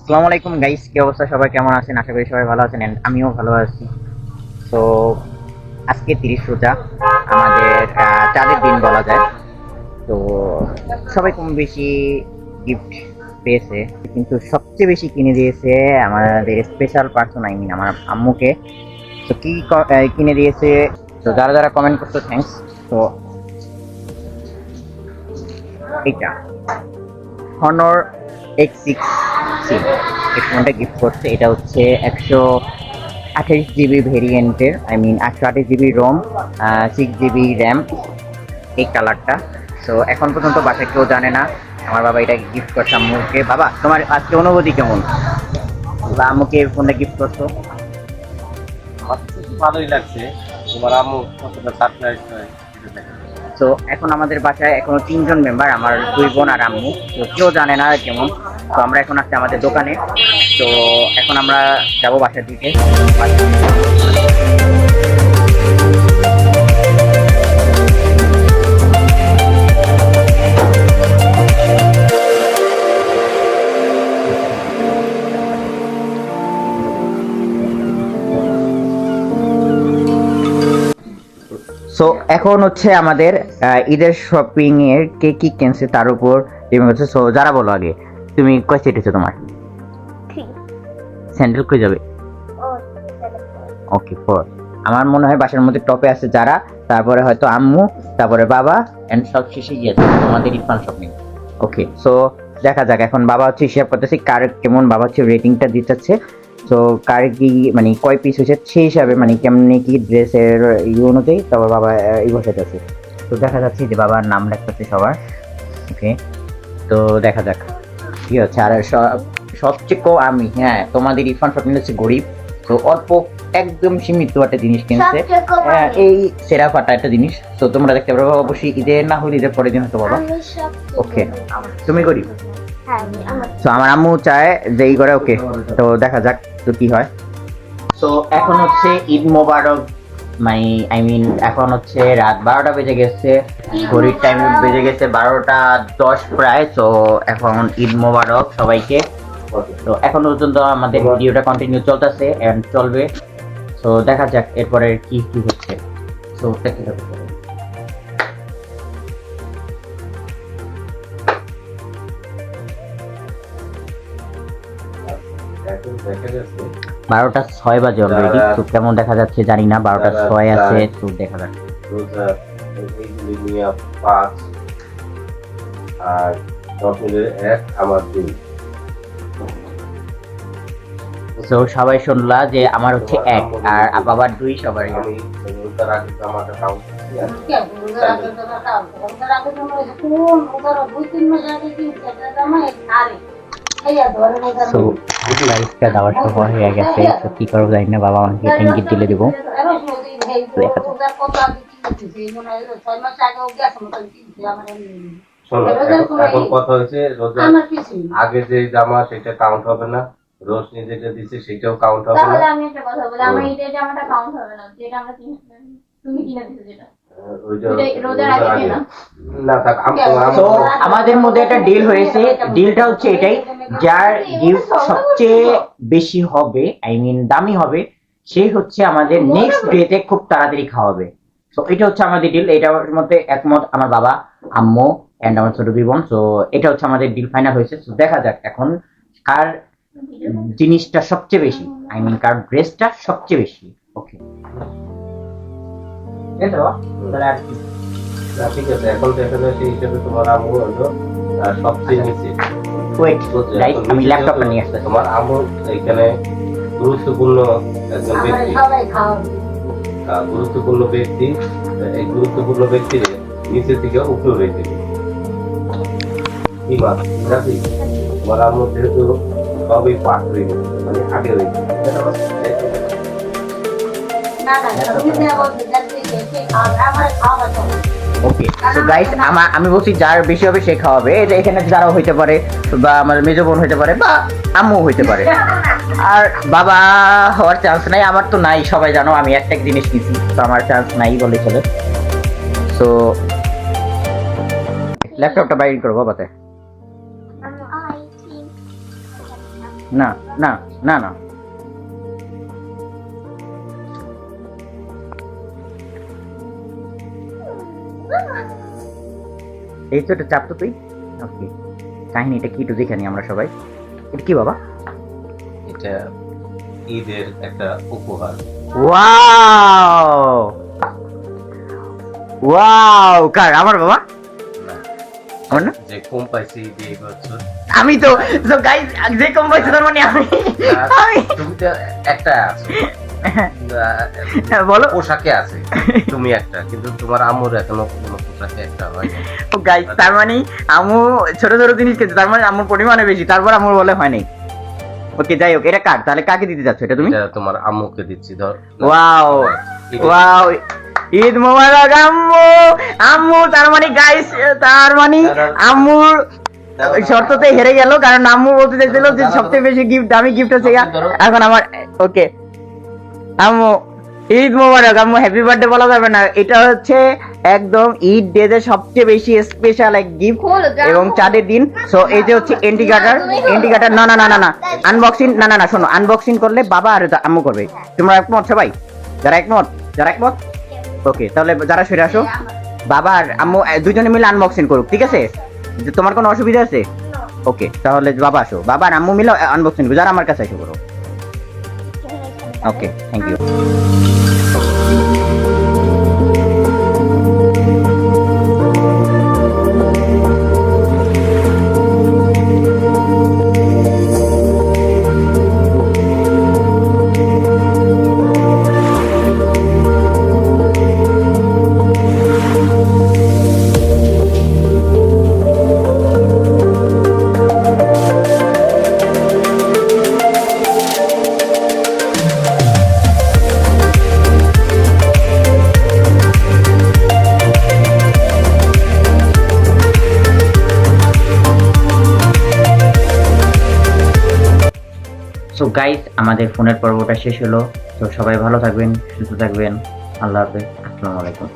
আসসালামু আলাইকুম গাইস, কি অবস্থা? সবাই কেমন আছেন? আশা করি সবাই ভালো আছেন, and আমিও ভালো আছি। তো আজকে 30 রোজা, আমাদের চাঁদের দিন বলা যায়। তো সবাই কম বেশি গিফট পেয়েছে, কিন্তু সবচেয়ে বেশি কিনে দিয়েছে আমাদের স্পেশাল পার্সন, আই মিন আমার আম্মুকে। তো কি কিনে দিয়েছে, তো যারা যারা কমেন্ট করতো থ্যাঙ্কস। তো এটা হনর X6C এই ফোনটা গিফট করছে। এটা হচ্ছে 128 জিবি ভেরিয়েন্টের, I mean 128 GB ROM, 6 GB RAM, এই কালারটা। তো এখন পর্যন্ত বাসায় কেউ জানে না। আমার বাবা এটা গিফট করছে আম্মুকে। বাবা, তোমার আজকে অনুভূতি কেমন? বা আম্মুকে এই ফোনটা গিফট করছো? আমার তো ভালোই লাগছে। তোমার আম্মু কতটা সারপ্রাইজ হয় এটা দেখে। তো এখন আমাদের বাসায় এখনো 3জন মেম্বার, আমার 2 বোন আর আম্মু। তো কেউ জানে না কেমন। তো আমরা এখন আসছি আমাদের দোকানে। তো এখন আমরা যাবো বাসার দিকে। সো এখন হচ্ছে আমাদের ঈদের শপিং এর কে কি কিনছে তার উপর ডিপেন্ড করছে। সো যারা বলো আগে, তুমি কয় সেট হচ্ছে তোমার? স্যান্ডেল কই যাবে? ওকে, 4। আমার মনে হয় বাসার মধ্যে টপে আছে যারা, তারপরে হয়তো আম্মু, তারপরে বাবা, এন্ড সব শেষে গিয়েছে আমাদের ইরফান শপিং। ওকে, সো দেখা যাক। এখন বাবা হচ্ছে হিসাব করতেছে কার কেমন, বাবা হচ্ছে রেটিংটা দিতেছে। তো কার কি মানে কয় পিস হয়েছে সেই হিসাবে, মানে কেমনি কি ড্রেসের অনুযায়ী তারপর বাবা বসাইতেছে। তো দেখা যাচ্ছে যে বাবার নাম লেখতেছে সবার। ওকে, তো দেখা যাক কি হচ্ছে। আর সবচেয়ে আমি, হ্যাঁ, তোমাদের ইরফান শপিং হচ্ছে গরিব, তো অল্প একদম সীমিত একটা জিনিস কিনছে, এই সেরা ফাটা একটা জিনিস। তো তোমরা দেখতে পারো অবশ্যই ঈদের না হলে ঈদের পরের দিন হতো বাবা। ওকে, তুমি গরিব। তো আমার আম্মু চায় যে এই করে। ওকে, তো দেখা যাক তো কি হয়। তো এখন হচ্ছে ঈদ মোবারক, মানে আই মিন এখন হচ্ছে রাত 12টা বেজে গেছে, ঘড়ির টাইম বেজে গেছে 12টা 10 প্রায়। তো এখন ঈদ মোবারক সবাইকে। তো এখন পর্যন্ত আমাদের ভিডিওটা কন্টিনিউ চলতেছে এন্ড চলবে। তো দেখা যাক এরপরে কি কি হচ্ছে। তো দেখতে থাকো। 12টা 6 বাজে অলরেডি। তো কেমন দেখা যাচ্ছে জানি না, 12টা 6 আছে। তো দেখা যাক। রোজা এইগুলি নিয়ে 5 আর 10 মিলে 1 আমার 2। তো সবাই শুনলা যে আমার হচ্ছে 1 আর বাবার 2, সবারই। আমি রোজার আগে আমারটা কাউন্ট সো লাইফটা দেওয়ার সময় হয়ে গেছে। তো কি করবো জানি না, বাবা আমাকে ইঙ্গিত দিলে দেবো। শোনো, এখন কথা হয়েছে রোজার আগে যে জামা সেটা কাউন্ট হবে না, রোশনি যেটা দিছে সেটাও কাউন্ট হবে না। তাহলে আমি একটা কথা বলি, আমার ঈদের জামাটা কাউন্ট হবে না, যেটা আমরা তুমি কিনে দিছো যেটা রোজার আগে কেনা। না থাক, তো আমাদের মধ্যে একটা ডিল হয়েছে। ডিলটা হচ্ছে এটাই, যার গিফট সবচেয়ে বেশি হবে, আই মিন দামি হবে, সেই হচ্ছে আমাদের নেক্সট ডেতে খুব তাড়াতাড়ি খাওয়াবে। তো এটা হচ্ছে আমাদের ডিল। এটার মধ্যে একমত আমার বাবা, আম্মু এন্ড আমার ছোট 2 বোন। তো এটা হচ্ছে আমাদের ডিল ফাইনাল হয়েছে। তো দেখা যাক এখন কার জিনিসটা সবচেয়ে বেশি, আই মিন কার ড্রেসটা সবচেয়ে বেশি। ওকে, ঠিক আছে। এখন দেখা যায় সেই হিসেবে তোমার আম্মু হলো সবচেয়ে নিচে। ওয়েট গাইস, আমি ল্যাপটপটা নিয়ে আসতেছি। তোমার আম্মু এখানে গুরুত্বপূর্ণ একজন ব্যক্তি, গুরুত্বপূর্ণ ব্যক্তি। এই গুরুত্বপূর্ণ ব্যক্তির নিচে থেকে উপরে হয়েছে কি মাছ রাখি। তোমার আম্মু যেহেতু সবই পাঠ হয়ে গেছে, মানে আগে হয়ে গেছে। ওকে, তো গাইস আমি বলছি যার বেশি হবে সে খাওয়াবে। এই যে এখানে যারাও হইতে পারে, বা আমার মেজো বোন হইতে পারে, বা আম্মু হইতে পারে। আর বাবা হওয়ার চান্স নাই, আমার তো নাই, সবাই জানো আমি একটা জিনিস কিনছি, তো আমার চান্স নাই বলে চলে। সো ল্যাপটপটা বাইর করবো বাবাতে। না না না না এই তো, এটা চাপ তো তুই। ওকে, কাহিনীটা কি একটু দেখে নি আমরা সবাই। এটা কি বাবা? এটা ঈদের একটা উপহার। ওয়াও ওয়াও, কার? আমার বাবা? আমার না? যে কম পাইছি এই বছর। আমি তো গাইস, যে কম পাইছি তার মানে আমি আমি তুমি তো একটা আছো, বলো। পোশাকে আছে তুমি একটা, কিন্তু তোমার আম্মুর এখনো কোনো পোশাকে একটা হয় না। ও গাইস, তার মানে আম্মু ছোট ছোট জিনিস খেয়েছে, তার মানে আম্মুর পরিমাণে বেশি, তারপর আম্মুর বলে হয় নাই। ওকে, যাই হোক, এটা কার? তাহলে কাকে দিতে যাচ্ছ এটা তুমি? এটা তোমার আম্মুকে দিচ্ছি, ধর। ওয়াও ওয়াও, ঈদ মোবারক আম্মু। আম্মু তার মানে গাইস, তার মানে আম্মুর শর্ততে হেরে গেল, কারণ আম্মু বলতে চাইছিল যে সবচেয়ে বেশি গিফট দামি গিফট হচ্ছে এখন আমার। ওকে আম্মু, ঈদ মোবারক আম্মু, হ্যাপি বার্থডে বলা যাবে না, এটা হচ্ছে একদম ঈদ ডে তে সবচেয়ে বেশি স্পেশাল এক গিফট এবং চাঁদের দিন। সো এই যে হচ্ছে এন্টি কাটার। না না না না না, আনবক্সিং, না না না, শোনো, আনবক্সিং করলে বাবা আর আম্মু করবে। তোমরা একমত সবাই? যারা একমত ওকে, তাহলে যারা সরে আসো, বাবা আর আম্মু দুজনে মিলে আনবক্সিং করুক, ঠিক আছে? তোমার কোনো অসুবিধা আছে? ওকে, তাহলে বাবা আসো, বাবা আর আম্মু মিলে আনবক্সিং করো, যারা আমার কাছে এসে করো। ওকে, থ্যাংক ইউ। সো গাইস, আমাদের ফোনের পর্বটা শেষ হলো। তো সবাই ভালো থাকবেন, সুস্থ থাকবেন। আল্লাহ হাফেজ, আসসালামু আলাইকুম।